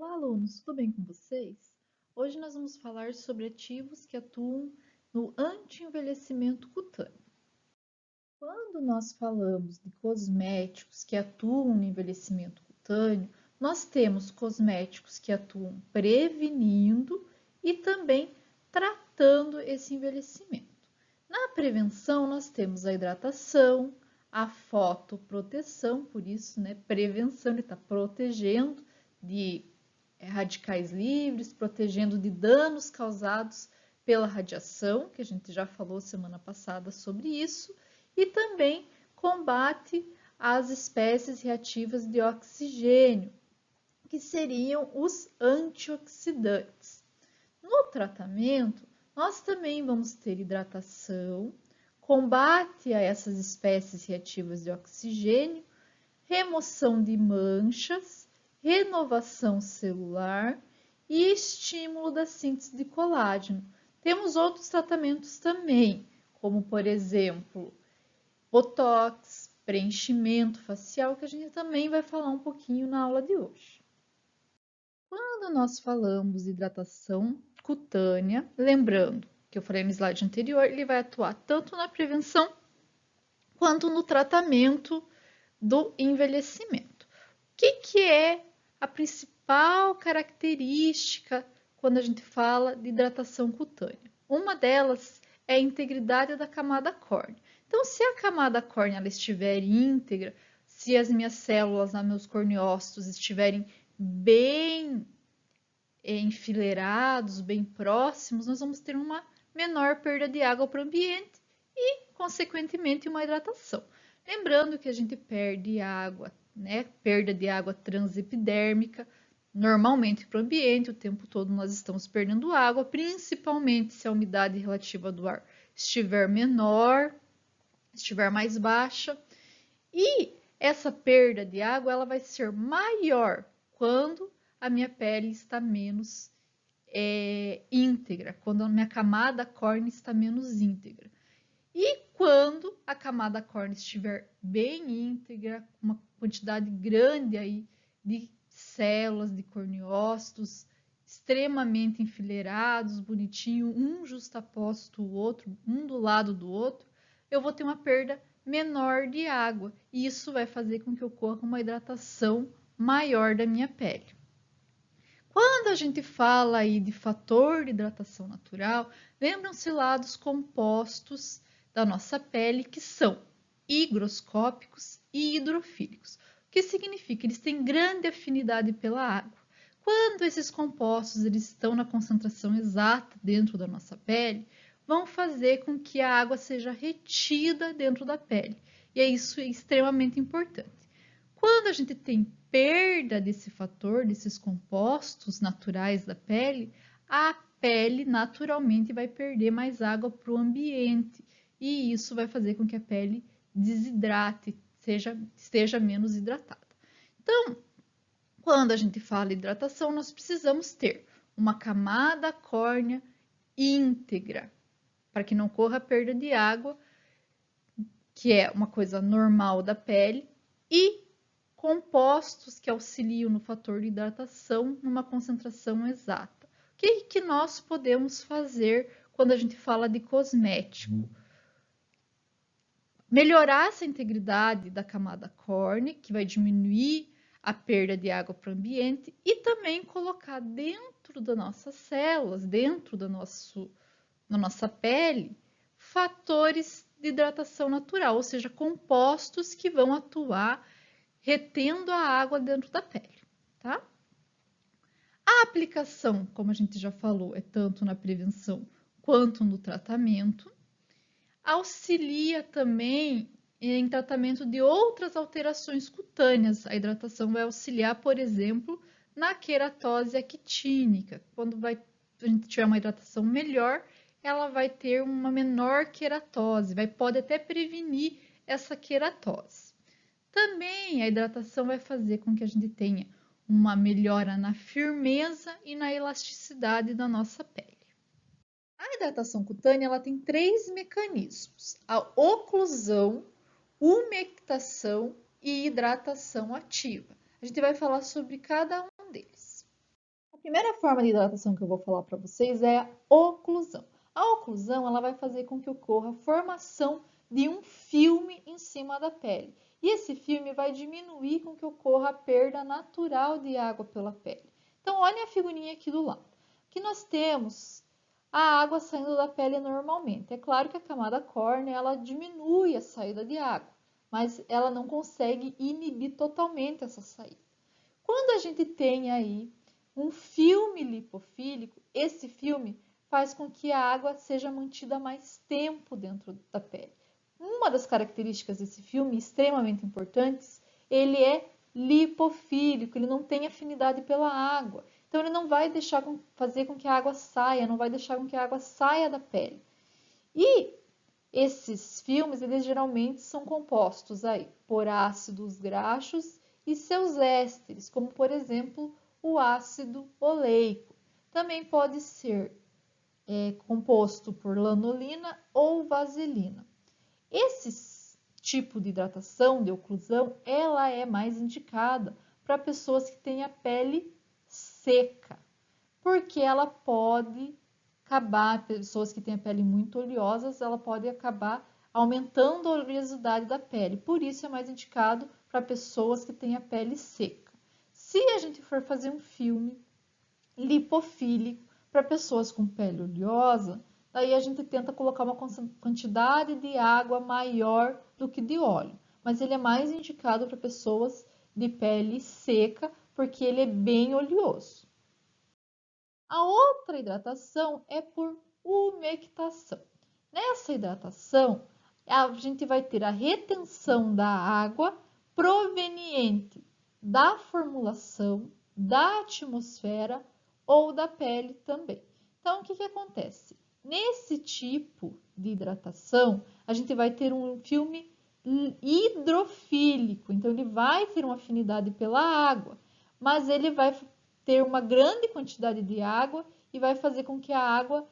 Olá, alunos, tudo bem com vocês? Hoje nós vamos falar sobre ativos que atuam no anti-envelhecimento cutâneo. Quando nós falamos de cosméticos que atuam no envelhecimento cutâneo, nós temos cosméticos que atuam prevenindo e também tratando esse envelhecimento. Na prevenção, nós temos a hidratação, a fotoproteção, por isso, prevenção, ele está protegendo de radicais livres, protegendo de danos causados pela radiação, que a gente já falou semana passada sobre isso, e também combate as espécies reativas de oxigênio, que seriam os antioxidantes. No tratamento, nós também vamos ter hidratação, combate a essas espécies reativas de oxigênio, remoção de manchas, renovação celular e estímulo da síntese de colágeno. Temos outros tratamentos também, como por exemplo, botox, preenchimento facial, que a gente também vai falar um pouquinho na aula de hoje. Quando nós falamos de hidratação cutânea, lembrando que eu falei no slide anterior, ele vai atuar tanto na prevenção quanto no tratamento do envelhecimento. O que é a principal característica quando a gente fala de hidratação cutânea? Uma delas é a integridade da camada córnea. Então, se a camada córnea ela estiver íntegra, se as minhas células, meus corneócitos estiverem bem enfileirados, bem próximos, nós vamos ter uma menor perda de água para o ambiente e, consequentemente, uma hidratação. Lembrando que a gente perde água, perda de água transepidérmica, normalmente para o ambiente, o tempo todo nós estamos perdendo água, principalmente se a umidade relativa do ar estiver menor, estiver mais baixa. E essa perda de água ela vai ser maior quando a minha pele está menos íntegra, quando a minha camada córnea está menos íntegra. E quando a camada córnea estiver bem íntegra, uma quantidade grande aí de células, de corneócitos, extremamente enfileirados, bonitinho, um justaposto o outro, um do lado do outro, eu vou ter uma perda menor de água. E isso vai fazer com que ocorra uma hidratação maior da minha pele. Quando a gente fala aí de fator de hidratação natural, lembram-se lá dos compostos da nossa pele que são higroscópicos e hidrofílicos. O que significa? Eles têm grande afinidade pela água. Quando esses compostos eles estão na concentração exata dentro da nossa pele, vão fazer com que a água seja retida dentro da pele. E isso é extremamente importante. Quando a gente tem perda desse fator, desses compostos naturais da pele, a pele naturalmente vai perder mais água para o ambiente e isso vai fazer com que a pele desidrate, esteja menos hidratada. Então, quando a gente fala hidratação, nós precisamos ter uma camada córnea íntegra, para que não ocorra perda de água, que é uma coisa normal da pele, e compostos que auxiliam no fator de hidratação numa concentração exata. O que nós podemos fazer quando a gente fala de cosmético? Melhorar essa integridade da camada córnea, que vai diminuir a perda de água para o ambiente, e também colocar dentro das nossas células, dentro da nossa pele, fatores de hidratação natural, ou seja, compostos que vão atuar retendo a água dentro da pele, tá? A aplicação, como a gente já falou, é tanto na prevenção quanto no tratamento. Auxilia também em tratamento de outras alterações cutâneas. A hidratação vai auxiliar, por exemplo, na queratose actínica. Quando a gente tiver uma hidratação melhor, ela vai ter uma menor queratose, pode até prevenir essa queratose. Também a hidratação vai fazer com que a gente tenha uma melhora na firmeza e na elasticidade da nossa pele. A hidratação cutânea ela tem 3 mecanismos: a oclusão, umectação e hidratação ativa. A gente vai falar sobre cada um deles. Primeira forma de hidratação que eu vou falar para vocês é a oclusão. A oclusão, ela vai fazer com que ocorra a formação de um filme em cima da pele. E esse filme vai diminuir com que ocorra a perda natural de água pela pele. Então, olhem a figurinha aqui do lado. Aqui nós temos a água saindo da pele normalmente. É claro que a camada córnea, ela diminui a saída de água, mas ela não consegue inibir totalmente essa saída. Quando a gente tem aí um filme lipofílico, esse filme faz com que a água seja mantida mais tempo dentro da pele. Uma das características desse filme, extremamente importantes, ele é lipofílico, ele não tem afinidade pela água. Então, ele não vai fazer com que a água saia, não vai deixar com que a água saia da pele. E esses filmes, eles geralmente são compostos aí por ácidos graxos e seus ésteres, como por exemplo o ácido oleico. Também pode ser composto por lanolina ou vaselina. Esse tipo de hidratação, de oclusão, ela é mais indicada para pessoas que têm a pele seca, porque ela pode acabar, pessoas que têm a pele muito oleosas, ela pode acabar aumentando a oleosidade da pele. Por isso é mais indicado para pessoas que têm a pele seca. Se a gente for fazer um filme lipofílico para pessoas com pele oleosa, daí a gente tenta colocar uma quantidade de água maior do que de óleo. Mas ele é mais indicado para pessoas de pele seca, porque ele é bem oleoso. A outra hidratação é por umectação. Nessa hidratação, a gente vai ter a retenção da água proveniente da formulação, da atmosfera ou da pele também. Então, o que acontece? Nesse tipo de hidratação, a gente vai ter um filme hidrofílico, então ele vai ter uma afinidade pela água, mas ele vai ter uma grande quantidade de água e vai fazer com que a água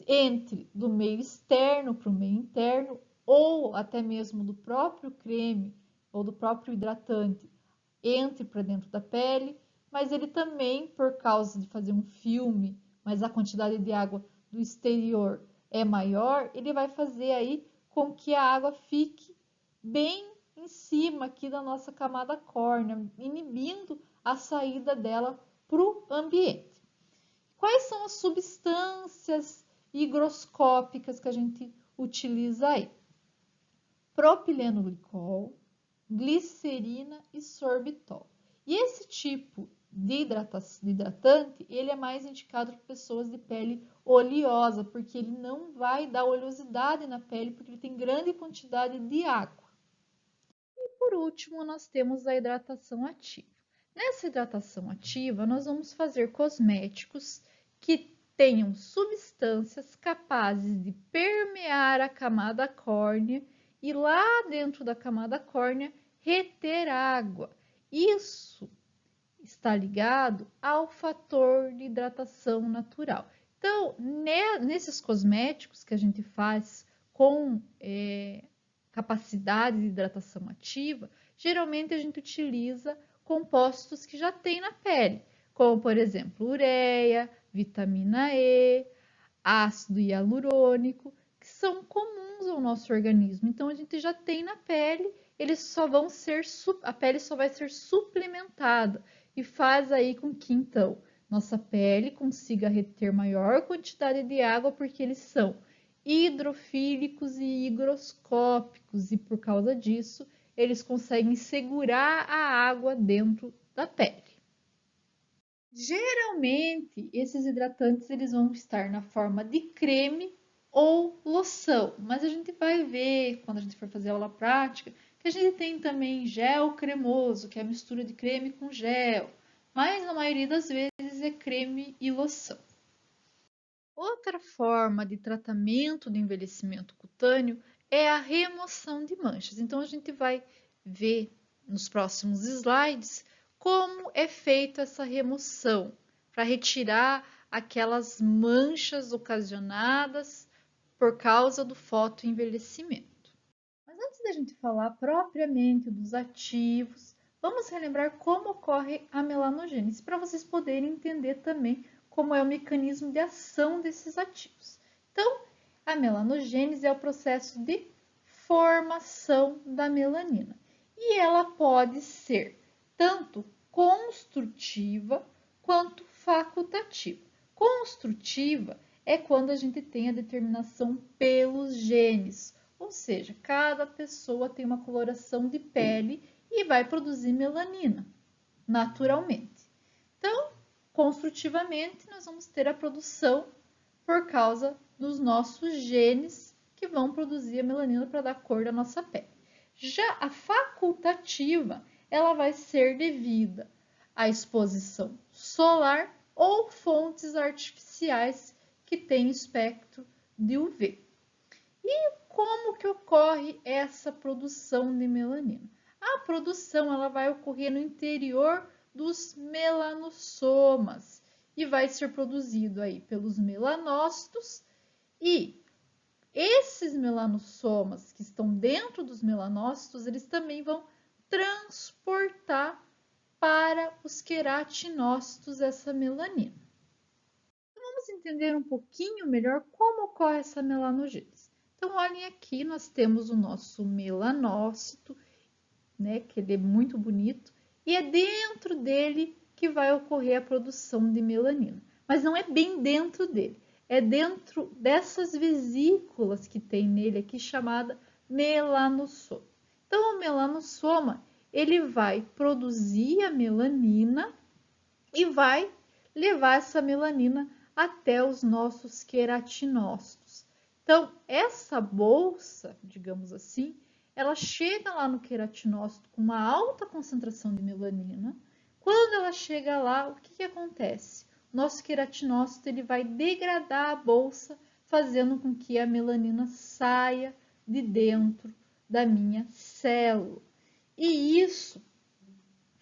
entre do meio externo para o meio interno ou até mesmo do próprio creme ou do próprio hidratante entre para dentro da pele, mas ele também, por causa de fazer um filme, mas a quantidade de água do exterior é maior, ele vai fazer aí com que a água fique bem em cima aqui da nossa camada córnea, inibindo a saída dela para o ambiente. Quais são as substâncias higroscópicas que a gente utiliza aí? Propilenoglicol, glicerina e sorbitol. E esse tipo de hidratante, ele é mais indicado para pessoas de pele oleosa, porque ele não vai dar oleosidade na pele, porque ele tem grande quantidade de água. E por último, nós temos a hidratação ativa. Nessa hidratação ativa, nós vamos fazer cosméticos que tenham substâncias capazes de permear a camada córnea e lá dentro da camada córnea reter água. Isso está ligado ao fator de hidratação natural. Então, nesses cosméticos que a gente faz com capacidade de hidratação ativa, geralmente a gente utiliza compostos que já tem na pele, como por exemplo, ureia, vitamina E, ácido hialurônico, que são comuns ao nosso organismo. Então a gente já tem na pele, eles só vão ser a pele só vai ser suplementada e faz aí com que então nossa pele consiga reter maior quantidade de água porque eles são hidrofílicos e higroscópicos e por causa disso eles conseguem segurar a água dentro da pele. Geralmente, esses hidratantes eles vão estar na forma de creme ou loção, mas a gente vai ver quando a gente for fazer aula prática que a gente tem também gel cremoso, que é a mistura de creme com gel, mas na maioria das vezes é creme e loção. Outra forma de tratamento do envelhecimento cutâneo é a remoção de manchas. Então, a gente vai ver nos próximos slides como é feita essa remoção para retirar aquelas manchas ocasionadas por causa do fotoenvelhecimento. Mas antes da gente falar propriamente dos ativos, vamos relembrar como ocorre a melanogênese, para vocês poderem entender também como é o mecanismo de ação desses ativos. Então, a melanogênese é o processo de formação da melanina. E ela pode ser tanto construtiva quanto facultativa. Construtiva é quando a gente tem a determinação pelos genes, ou seja, cada pessoa tem uma coloração de pele e vai produzir melanina naturalmente. Então, construtivamente, nós vamos ter a produção por causa dos nossos genes que vão produzir a melanina para dar cor da nossa pele. Já a facultativa, ela vai ser devida à exposição solar ou fontes artificiais que têm espectro de UV. E como que ocorre essa produção de melanina? A produção ela vai ocorrer no interior dos melanossomas e vai ser produzido aí pelos melanócitos, e esses melanossomas que estão dentro dos melanócitos, eles também vão transportar para os queratinócitos essa melanina. Então, vamos entender um pouquinho melhor como ocorre essa melanogênese. Então, olhem aqui, nós temos o nosso melanócito, né, que ele é muito bonito, e é dentro dele que vai ocorrer a produção de melanina. Mas não é bem dentro dele, é dentro dessas vesículas que tem nele aqui, chamada melanossoma. Então, o melanossoma, ele vai produzir a melanina e vai levar essa melanina até os nossos queratinócitos. Então, essa bolsa, digamos assim, ela chega lá no queratinócito com uma alta concentração de melanina. Quando ela chega lá, o que acontece? O nosso queratinócito ele vai degradar a bolsa, fazendo com que a melanina saia de dentro da minha célula. E isso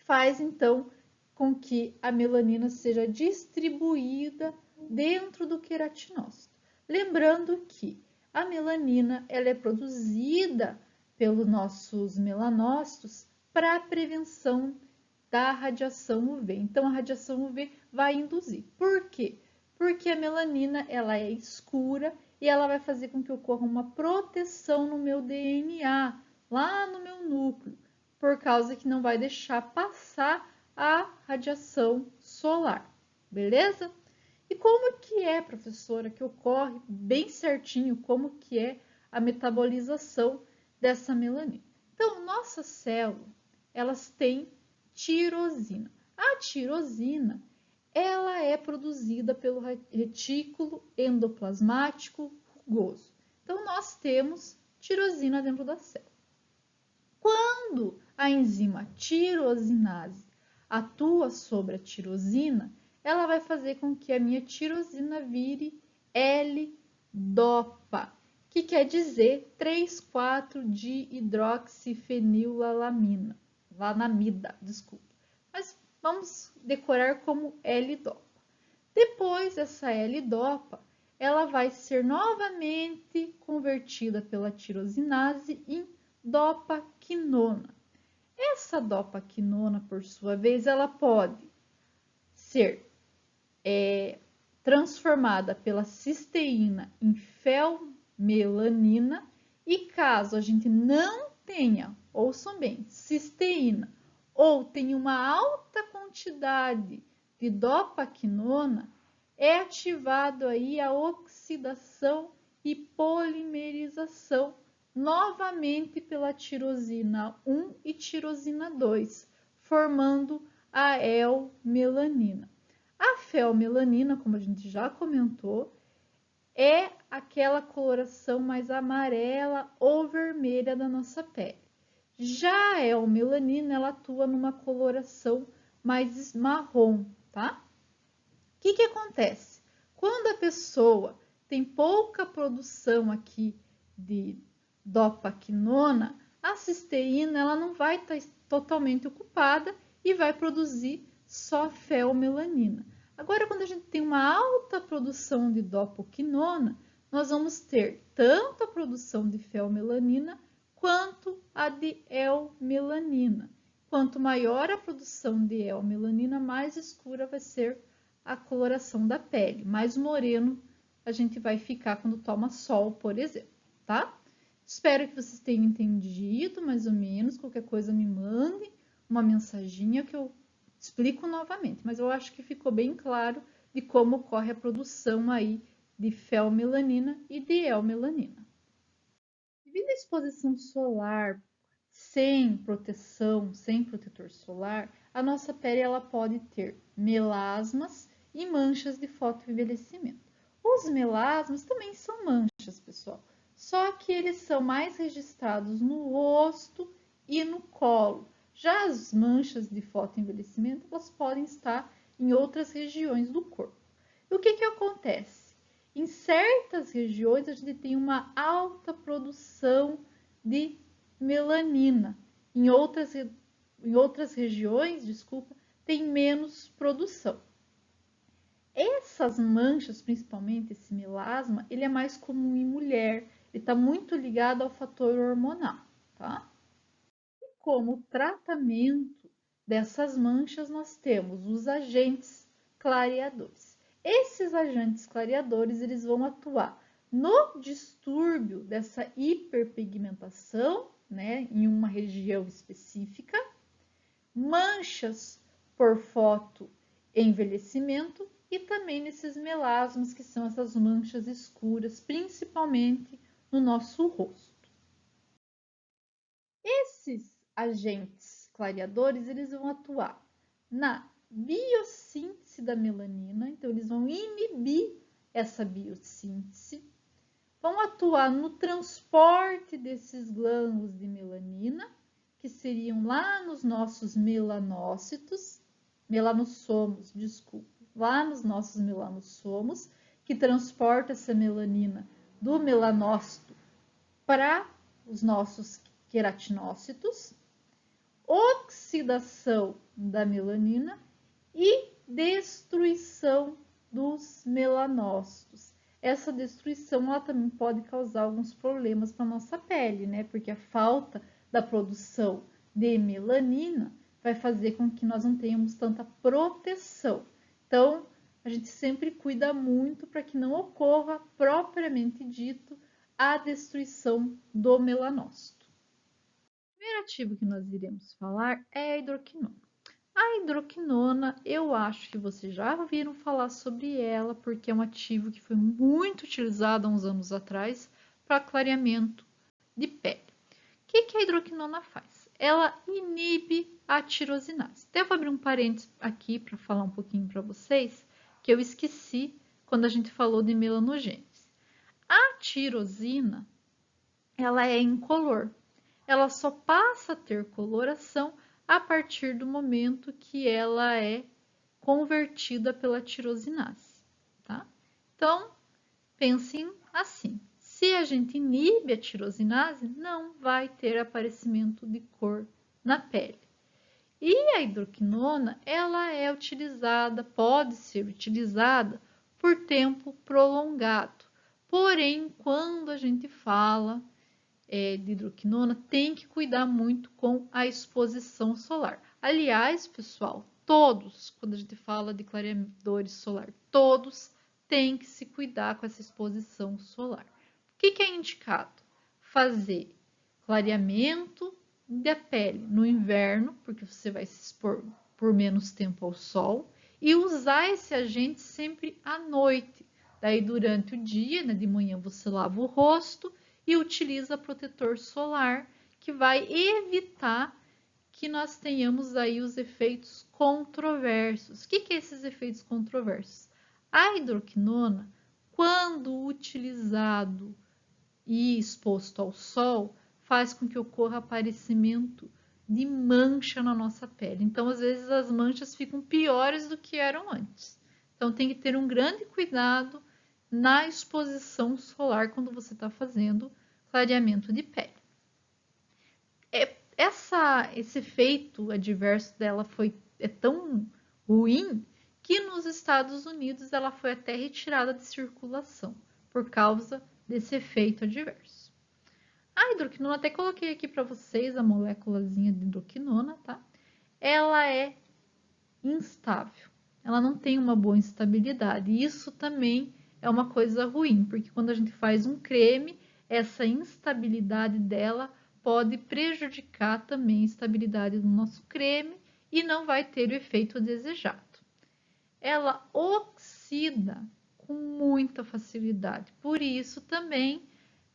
faz, então, com que a melanina seja distribuída dentro do queratinócito. Lembrando que a melanina ela é produzida pelos nossos melanócitos para a prevenção da radiação UV. Então, a radiação UV vai induzir. Por quê? Porque a melanina ela é escura e ela vai fazer com que ocorra uma proteção no meu DNA, lá no meu núcleo, por causa que não vai deixar passar a radiação solar, beleza? E como que é, professora, que ocorre bem certinho, como que é a metabolização dessa melanina? Então, nossas células, elas têm tirosina. A tirosina, ela é produzida pelo retículo endoplasmático rugoso. Então, nós temos tirosina dentro da célula. Quando a enzima tirosinase atua sobre a tirosina, ela vai fazer com que a minha tirosina vire L-dopa, que quer dizer 3,4-dihidroxifenilalanina, lanamida, desculpa. Mas vamos decorar como L-dopa. Depois, essa L-dopa, ela vai ser novamente convertida pela tirosinase em dopaquinona. Essa dopaquinona, por sua vez, ela pode ser transformada pela cisteína em felmelanina, e caso a gente não tenha, ouçam bem, cisteína ou tenha uma alta quantidade de dopaquinona, é ativado aí a oxidação e polimerização novamente pela tirosina 1 e tirosina 2, formando a L-melanina. A felmelanina, como a gente já comentou, é aquela coloração mais amarela ou vermelha da nossa pele. Já a L-melanina, ela atua numa coloração mais marrom, tá? O que acontece? Quando a pessoa tem pouca produção aqui de dopaquinona, a cisteína ela não vai estar totalmente ocupada e vai produzir só felmelanina. Agora, quando a gente tem uma alta produção de dopaquinona, nós vamos ter tanto a produção de felmelanina quanto a de L-melanina. quanto maior a produção de L-melanina, mais escura vai ser a coloração da pele, mais moreno a gente vai ficar quando toma sol, por exemplo, tá? Espero que vocês tenham entendido mais ou menos. Qualquer coisa me mande uma mensaginha que eu explico novamente, mas eu acho que ficou bem claro de como ocorre a produção aí de felmelanina e de L-melanina. Devido à exposição solar sem proteção, sem protetor solar, a nossa pele ela pode ter melasmas e manchas de fotoenvelhecimento. Os melasmas também são manchas, pessoal, só que eles são mais registrados no rosto e no colo. Já as manchas de fotoenvelhecimento, elas podem estar em outras regiões do corpo. E o que acontece? Em certas regiões, a gente tem uma alta produção de melanina. Em outras regiões, desculpa, tem menos produção. Essas manchas, principalmente esse melasma, ele é mais comum em mulher. Ele está muito ligado ao fator hormonal, tá? E como tratamento dessas manchas, nós temos os agentes clareadores. Esses agentes clareadores, eles vão atuar no distúrbio dessa hiperpigmentação, né, em uma região específica, manchas por fotoenvelhecimento e também nesses melasmas, que são essas manchas escuras, principalmente no nosso rosto. Esses agentes clareadores, eles vão atuar na biossíntese da melanina, então eles vão inibir essa biossíntese, vão atuar no transporte desses glândulos de melanina, que seriam lá nos nossos melanossomos, lá nos nossos melanossomos, que transporta essa melanina do melanócito para os nossos queratinócitos, oxidação da melanina e destruição dos melanócitos. Essa destruição ela também pode causar alguns problemas para a nossa pele, né? Porque a falta da produção de melanina vai fazer com que nós não tenhamos tanta proteção. Então, a gente sempre cuida muito para que não ocorra, propriamente dito, a destruição do melanócito. O primeiro ativo que nós iremos falar é a hidroquinona. A hidroquinona, eu acho que vocês já ouviram falar sobre ela, porque é um ativo que foi muito utilizado há uns anos atrás para clareamento de pele. O que a hidroquinona faz? Ela inibe a tirosinase. Devo abrir um parênteses aqui para falar um pouquinho para vocês, que eu esqueci quando a gente falou de melanogênese. A tirosina, ela é incolor. Ela só passa a ter coloração a partir do momento que ela é convertida pela tirosinase, tá? Então, pensem assim, se a gente inibe a tirosinase, não vai ter aparecimento de cor na pele. E a hidroquinona, ela é utilizada, pode ser utilizada por tempo prolongado. Porém, quando a gente fala de hidroquinona, tem que cuidar muito com a exposição solar. Aliás, pessoal, todos, quando a gente fala de clareadores solar, todos têm que se cuidar com essa exposição solar. O que é indicado? Fazer clareamento da pele no inverno, porque você vai se expor por menos tempo ao sol, e usar esse agente sempre à noite. Daí, durante o dia, né, de manhã, você lava o rosto e utiliza protetor solar, que vai evitar que nós tenhamos aí os efeitos controversos. O que é esses efeitos controversos? A hidroquinona, quando utilizado e exposto ao sol, faz com que ocorra aparecimento de mancha na nossa pele. Então, às vezes, as manchas ficam piores do que eram antes. Então, tem que ter um grande cuidado na exposição solar quando você está fazendo clareamento de pele. Esse efeito adverso dela é tão ruim que nos Estados Unidos ela foi até retirada de circulação por causa desse efeito adverso. A hidroquinona, até coloquei aqui para vocês a moléculazinha de hidroquinona, tá? ela é instável. Ela não tem uma boa estabilidade. Isso também é uma coisa ruim, porque quando a gente faz um creme, essa instabilidade dela pode prejudicar também a estabilidade do nosso creme e não vai ter o efeito desejado. Ela oxida com muita facilidade. Por isso também,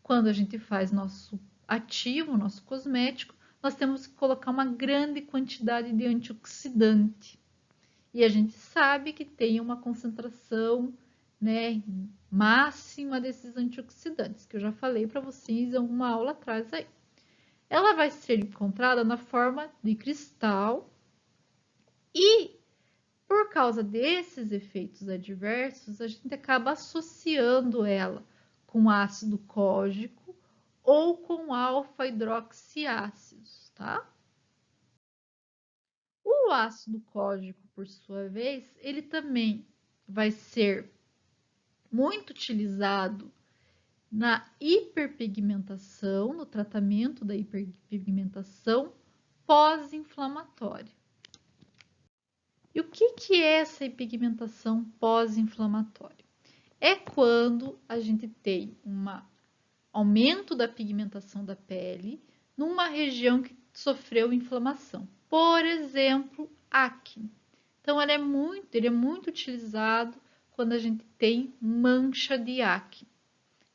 quando a gente faz nosso ativo, nosso cosmético, nós temos que colocar uma grande quantidade de antioxidante. E a gente sabe que tem uma concentração, né, máxima desses antioxidantes, que eu já falei para vocês em alguma aula atrás aí. Ela vai ser encontrada na forma de cristal e, por causa desses efeitos adversos, a gente acaba associando ela com ácido cógico ou com alfa-hidroxiácidos, tá? O ácido cógico, por sua vez, ele também vai ser muito utilizado na hiperpigmentação, no tratamento da hiperpigmentação pós-inflamatória. E o que é essa hiperpigmentação pós-inflamatória? É quando a gente tem um aumento da pigmentação da pele numa região que sofreu inflamação. Por exemplo, acne. Então, ele é muito utilizado quando a gente tem mancha de acne.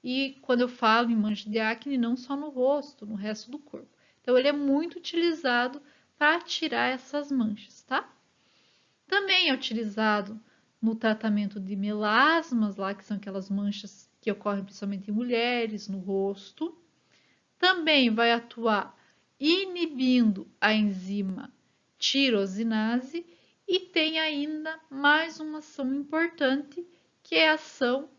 E quando eu falo em mancha de acne, não só no rosto, no resto do corpo. Então, ele é muito utilizado para tirar essas manchas, tá? Também é utilizado no tratamento de melasmas, lá que são aquelas manchas que ocorrem principalmente em mulheres, no rosto. Também vai atuar inibindo a enzima tirosinase e tem ainda mais uma ação importante, que é a ação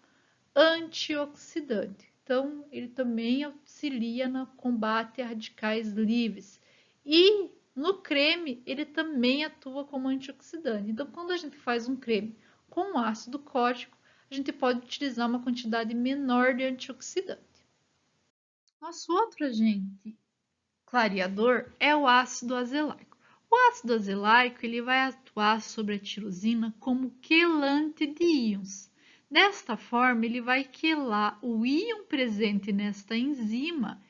antioxidante. Então, ele também auxilia no combate a radicais livres. E no creme, ele também atua como antioxidante. Então, quando a gente faz um creme com ácido córico, a gente pode utilizar uma quantidade menor de antioxidante. Nosso outro agente clareador é o ácido azelaico. O ácido azelaico ele vai atuar sobre a tirosina como quelante de íons. Desta forma, ele vai quelar o íon presente nesta enzima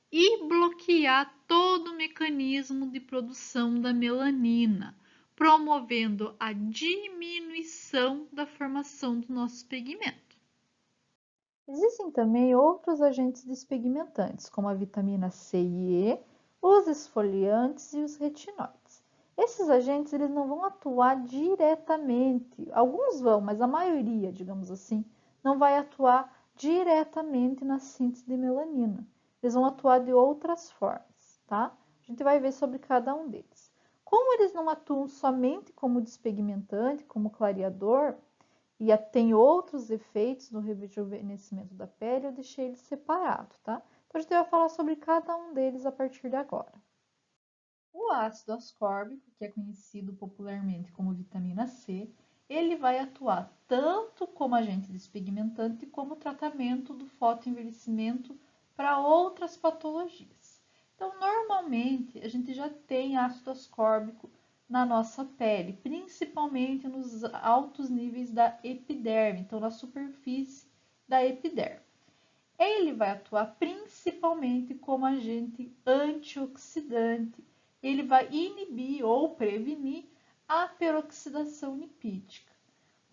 e bloquear todo o mecanismo de produção da melanina, promovendo a diminuição da formação do nosso pigmento. Existem também outros agentes despigmentantes, como a vitamina C e E, os esfoliantes e os retinóides. Esses agentes eles não vão atuar diretamente, alguns vão, mas a maioria, digamos assim, não vai atuar diretamente na síntese de melanina. Eles vão atuar de outras formas, tá? A gente vai ver sobre cada um deles. Como eles não atuam somente como despigmentante, como clareador, e tem outros efeitos no rejuvenescimento da pele, eu deixei eles separados, tá? Então, a gente vai falar sobre cada um deles a partir de agora. O ácido ascórbico, que é conhecido popularmente como vitamina C, ele vai atuar tanto como agente despigmentante como tratamento do fotoenvelhecimento para outras patologias. Então, normalmente, a gente já tem ácido ascórbico na nossa pele, principalmente nos altos níveis da epiderme, então na superfície da epiderme. Ele vai atuar principalmente como agente antioxidante, ele vai inibir ou prevenir a peroxidação lipídica.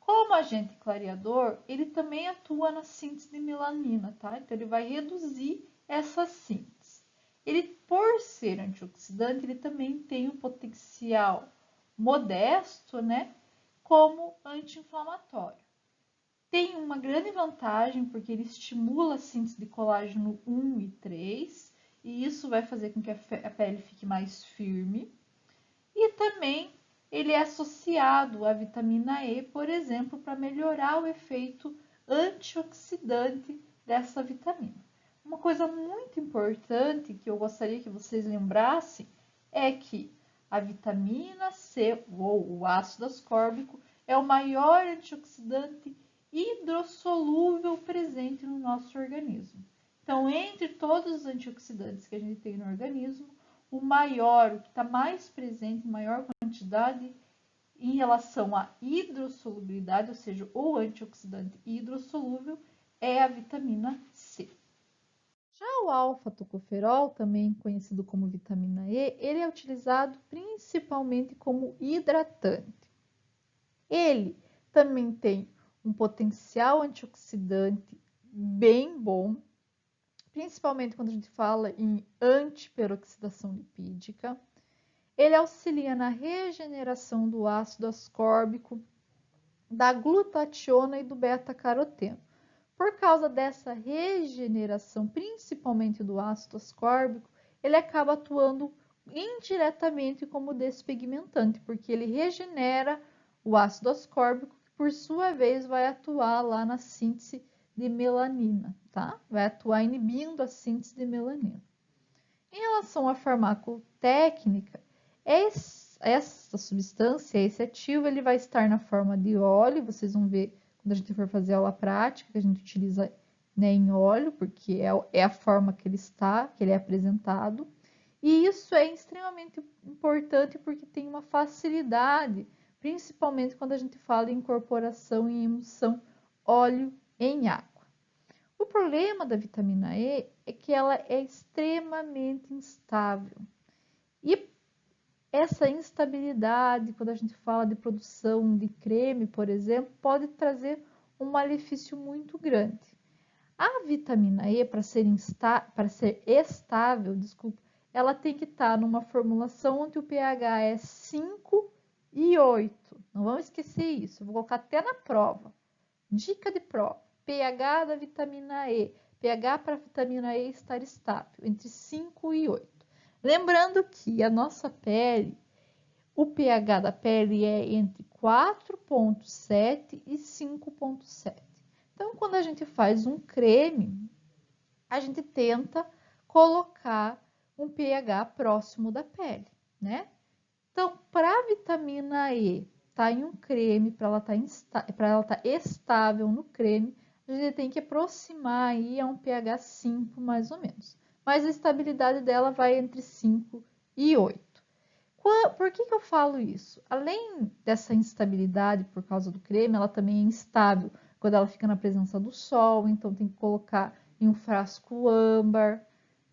Como agente clareador, ele também atua na síntese de melanina, tá? Então, ele vai reduzir essa síntese. Ele, por ser antioxidante, ele também tem um potencial modesto, né, como anti-inflamatório. Tem uma grande vantagem porque ele estimula a síntese de colágeno 1 e 3, e isso vai fazer com que a pele fique mais firme. E também ele é associado à vitamina E, por exemplo, para melhorar o efeito antioxidante dessa vitamina. Uma coisa muito importante que eu gostaria que vocês lembrassem é que a vitamina C, ou o ácido ascórbico, é o maior antioxidante hidrossolúvel presente no nosso organismo. Então, entre todos os antioxidantes que a gente tem no organismo, o maior, o que está mais presente, maior quantidade em relação à hidrossolubilidade, ou seja, o antioxidante hidrossolúvel, é a vitamina C. Já o alfa-tocoferol, também conhecido como vitamina E, ele é utilizado principalmente como hidratante. Ele também tem um potencial antioxidante bem bom, principalmente quando a gente fala em antiperoxidação lipídica. Ele auxilia na regeneração do ácido ascórbico, da glutationa e do beta-caroteno. Por causa dessa regeneração, principalmente do ácido ascórbico, ele acaba atuando indiretamente como despigmentante, porque ele regenera o ácido ascórbico, que por sua vez vai atuar lá na síntese de melanina, tá? Vai atuar inibindo a síntese de melanina. Em relação à farmacotécnica, essa substância, esse ativo, ele vai estar na forma de óleo, vocês vão ver quando a gente for fazer aula prática, que a gente utiliza, né, em óleo, porque é a forma que ele está, que ele é apresentado. E isso é extremamente importante porque tem uma facilidade, principalmente quando a gente fala em incorporação e emulsão óleo em água. O problema da vitamina E é que ela é extremamente instável. E essa instabilidade, quando a gente fala de produção de creme, por exemplo, pode trazer um malefício muito grande. A vitamina E, para ser estável, ela tem que estar numa formulação onde o pH é 5 e 8. Não vamos esquecer isso, eu vou colocar até na prova. Dica de prova: pH da vitamina E. pH para a vitamina E estar estável, entre 5 e 8. Lembrando que a nossa pele, o pH da pele é entre 4,7 e 5,7. Então, quando a gente faz um creme, a gente tenta colocar um pH próximo da pele, né? Então, para a vitamina E estar em um creme, para ela estar estável no creme, a gente tem que aproximar aí a um pH 5, mais ou menos. Mas a estabilidade dela vai entre 5 e 8. Por que eu falo isso? Além dessa instabilidade por causa do creme, ela também é instável quando ela fica na presença do sol, então tem que colocar em um frasco âmbar,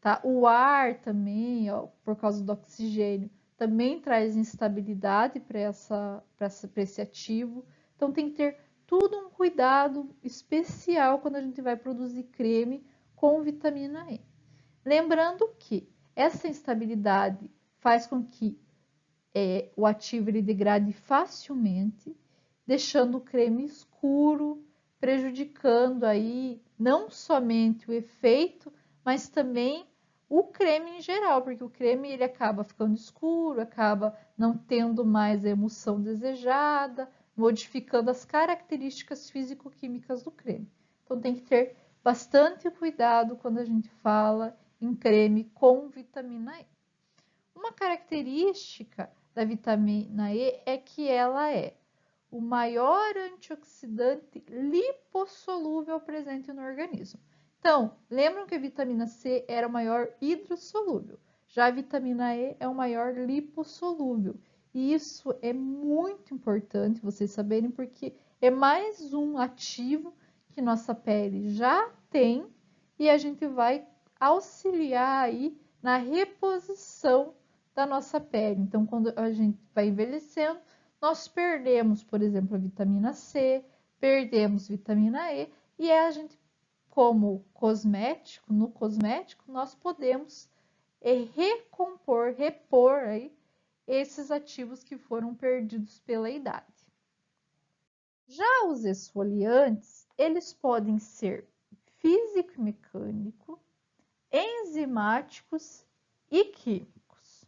tá? O ar também, ó, por causa do oxigênio, também traz instabilidade para esse ativo. Então tem que ter tudo um cuidado especial quando a gente vai produzir creme com vitamina E. Lembrando que essa instabilidade faz com que o ativo ele degrade facilmente, deixando o creme escuro, prejudicando aí não somente o efeito, mas também o creme em geral, porque o creme ele acaba ficando escuro, acaba não tendo mais a emulsão desejada, modificando as características físico-químicas do creme. Então tem que ter bastante cuidado quando a gente fala em creme com vitamina E. Uma característica da vitamina E é que ela é o maior antioxidante lipossolúvel presente no organismo. Então, lembram que a vitamina C era o maior hidrossolúvel, já a vitamina E é o maior lipossolúvel. E isso é muito importante vocês saberem, porque é mais um ativo que nossa pele já tem e a gente vai auxiliar aí na reposição da nossa pele. Então, quando a gente vai envelhecendo, nós perdemos, por exemplo, a vitamina C, perdemos vitamina E, e a gente, como cosmético, no cosmético, nós podemos repor aí esses ativos que foram perdidos pela idade. Já os esfoliantes, eles podem ser físico-mecânico, enzimáticos e químicos.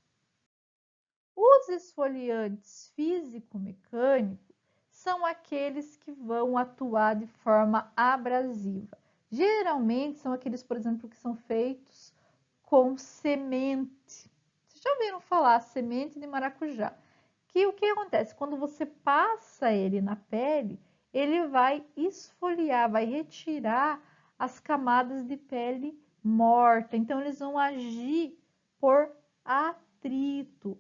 Os esfoliantes físico-mecânicos são aqueles que vão atuar de forma abrasiva. Geralmente são aqueles, por exemplo, que são feitos com semente. Vocês já ouviram falar semente de maracujá? Que o que acontece? Quando você passa ele na pele, ele vai esfoliar, vai retirar as camadas de pele morta. Então, eles vão agir por atrito.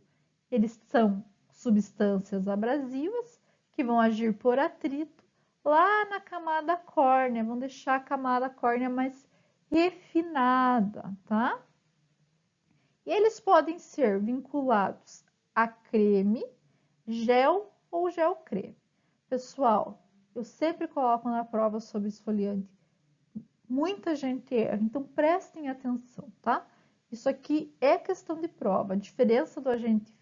Eles são substâncias abrasivas que vão agir por atrito lá na camada córnea, vão deixar a camada córnea mais refinada, tá? E eles podem ser vinculados a creme, gel ou gel creme. Pessoal, eu sempre coloco na prova sobre esfoliante. Muita gente erra, então prestem atenção, tá? Isso aqui é questão de prova, a diferença do agente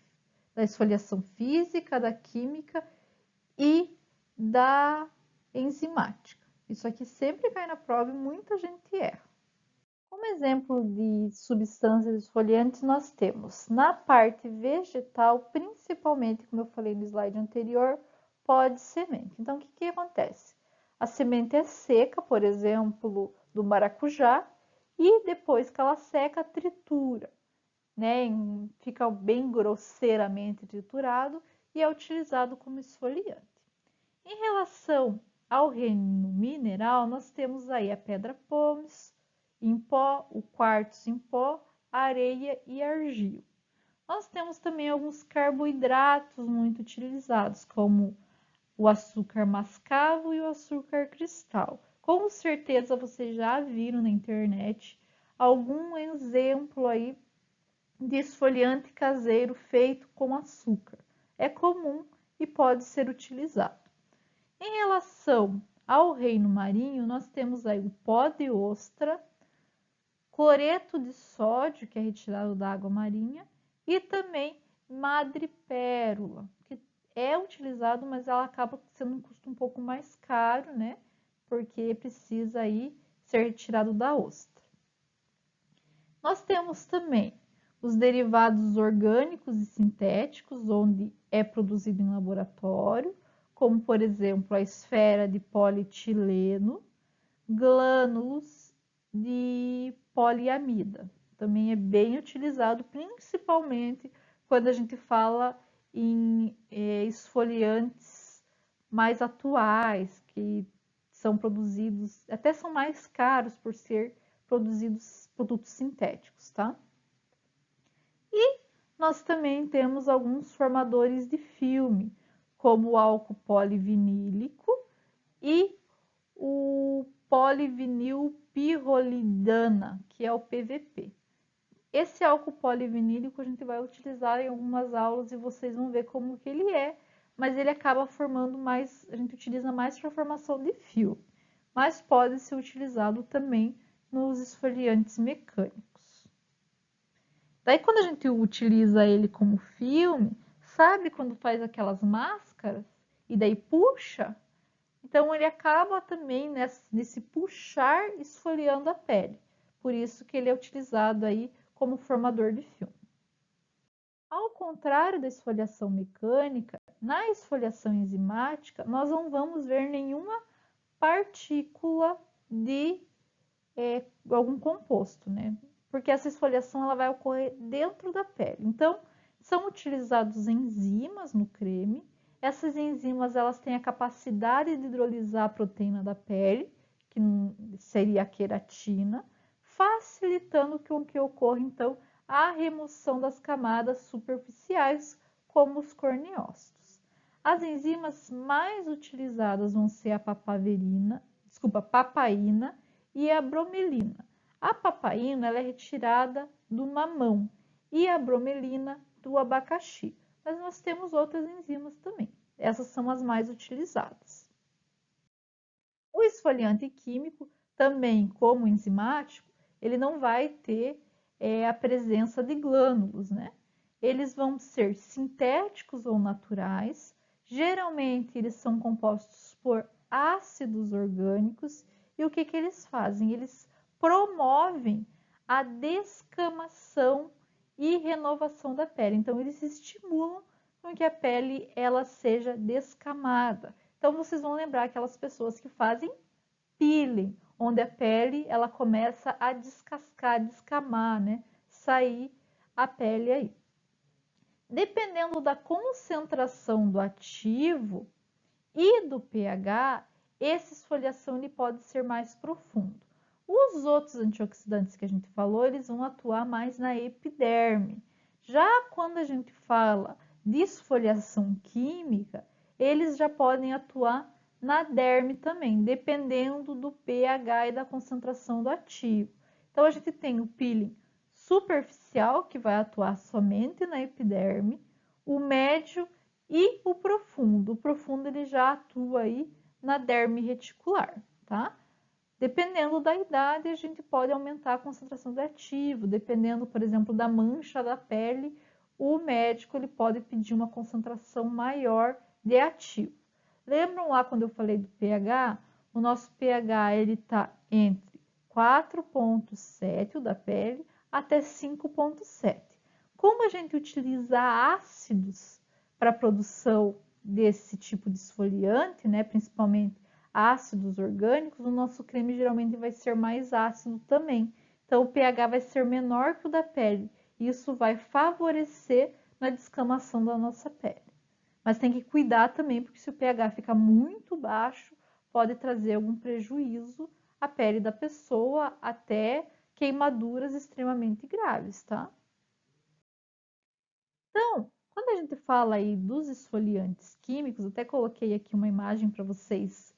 da esfoliação física, da química e da enzimática. Isso aqui sempre cai na prova e muita gente erra. Como exemplo de substâncias esfoliantes, nós temos na parte vegetal, principalmente, como eu falei no slide anterior, pó de semente. Então, o que acontece? A semente é seca, por exemplo, do maracujá, e depois que ela seca, tritura, né? Fica bem grosseiramente triturado e é utilizado como esfoliante. Em relação ao reino mineral, nós temos aí a pedra pómez em pó, o quartzo em pó, areia e argila. Nós temos também alguns carboidratos muito utilizados, como o açúcar mascavo e o açúcar cristal. Com certeza vocês já viram na internet algum exemplo aí de esfoliante caseiro feito com açúcar. É comum e pode ser utilizado. Em relação ao reino marinho, nós temos aí o pó de ostra, cloreto de sódio, que é retirado da água marinha, e também madrepérola, que é utilizado, mas ela acaba sendo um custo um pouco mais caro, né? Porque precisa aí ser retirado da ostra. Nós temos também os derivados orgânicos e sintéticos, onde é produzido em laboratório, como por exemplo a esfera de polietileno, glânulos de poliamida. Também é bem utilizado, principalmente quando a gente fala em esfoliantes mais atuais, que são produzidos, até são mais caros por ser produzidos produtos sintéticos, tá? E nós também temos alguns formadores de filme, como o álcool polivinílico e o polivinilpirrolidana, que é o PVP. Esse álcool polivinílico a gente vai utilizar em algumas aulas e vocês vão ver como que ele é, mas ele acaba formando mais, a gente utiliza mais para formação de filme, mas pode ser utilizado também nos esfoliantes mecânicos. Daí, quando a gente utiliza ele como filme, sabe quando faz aquelas máscaras e daí puxa? Então, ele acaba também nesse puxar esfoliando a pele. Por isso que ele é utilizado aí como formador de filme. Ao contrário da esfoliação mecânica, na esfoliação enzimática, nós não vamos ver nenhuma partícula de algum composto, né? Porque essa esfoliação ela vai ocorrer dentro da pele. Então, são utilizados enzimas no creme. Essas enzimas elas têm a capacidade de hidrolisar a proteína da pele, que seria a queratina, facilitando com que ocorra então a remoção das camadas superficiais, como os corneócitos. As enzimas mais utilizadas vão ser a papaina e a bromelina. A papaina ela é retirada do mamão e a bromelina do abacaxi. Mas nós temos outras enzimas também. Essas são as mais utilizadas. O esfoliante químico, também como enzimático, ele não vai ter a presença de glânulos, né? Eles vão ser sintéticos ou naturais. Geralmente, eles são compostos por ácidos orgânicos. E o que eles fazem? Eles promovem a descamação e renovação da pele. Então, eles estimulam com que a pele ela seja descamada. Então, vocês vão lembrar aquelas pessoas que fazem peeling, onde a pele ela começa a descascar, descamar, né? Sair a pele aí. Dependendo da concentração do ativo e do pH, essa esfoliação ele pode ser mais profundo. Os outros antioxidantes que a gente falou, eles vão atuar mais na epiderme. Já quando a gente fala de esfoliação química, eles já podem atuar na derme também, dependendo do pH e da concentração do ativo. Então, a gente tem o peeling superficial, que vai atuar somente na epiderme, o médio e o profundo. O profundo ele já atua aí na derme reticular, tá? Dependendo da idade, a gente pode aumentar a concentração de ativo. Dependendo, por exemplo, da mancha da pele, o médico ele pode pedir uma concentração maior de ativo. Lembram lá quando eu falei do pH? O nosso pH ele está entre 4,7 da pele até 5,7. Como a gente utiliza ácidos para a produção desse tipo de esfoliante, né, principalmente ácidos orgânicos, o nosso creme geralmente vai ser mais ácido também. Então, o pH vai ser menor que o da pele. Isso vai favorecer na descamação da nossa pele. Mas tem que cuidar também, porque se o pH ficar muito baixo, pode trazer algum prejuízo à pele da pessoa, até queimaduras extremamente graves, tá? Então, quando a gente fala aí dos esfoliantes químicos, até coloquei aqui uma imagem para vocês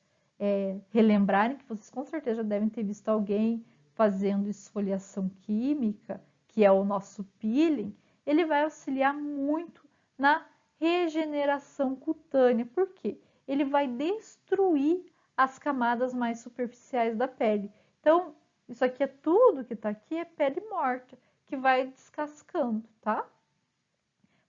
relembrarem, que vocês com certeza já devem ter visto alguém fazendo esfoliação química, que é o nosso peeling. Ele vai auxiliar muito na regeneração cutânea. Por quê? Ele vai destruir as camadas mais superficiais da pele. Então, isso aqui é tudo que está aqui, é pele morta, que vai descascando, tá?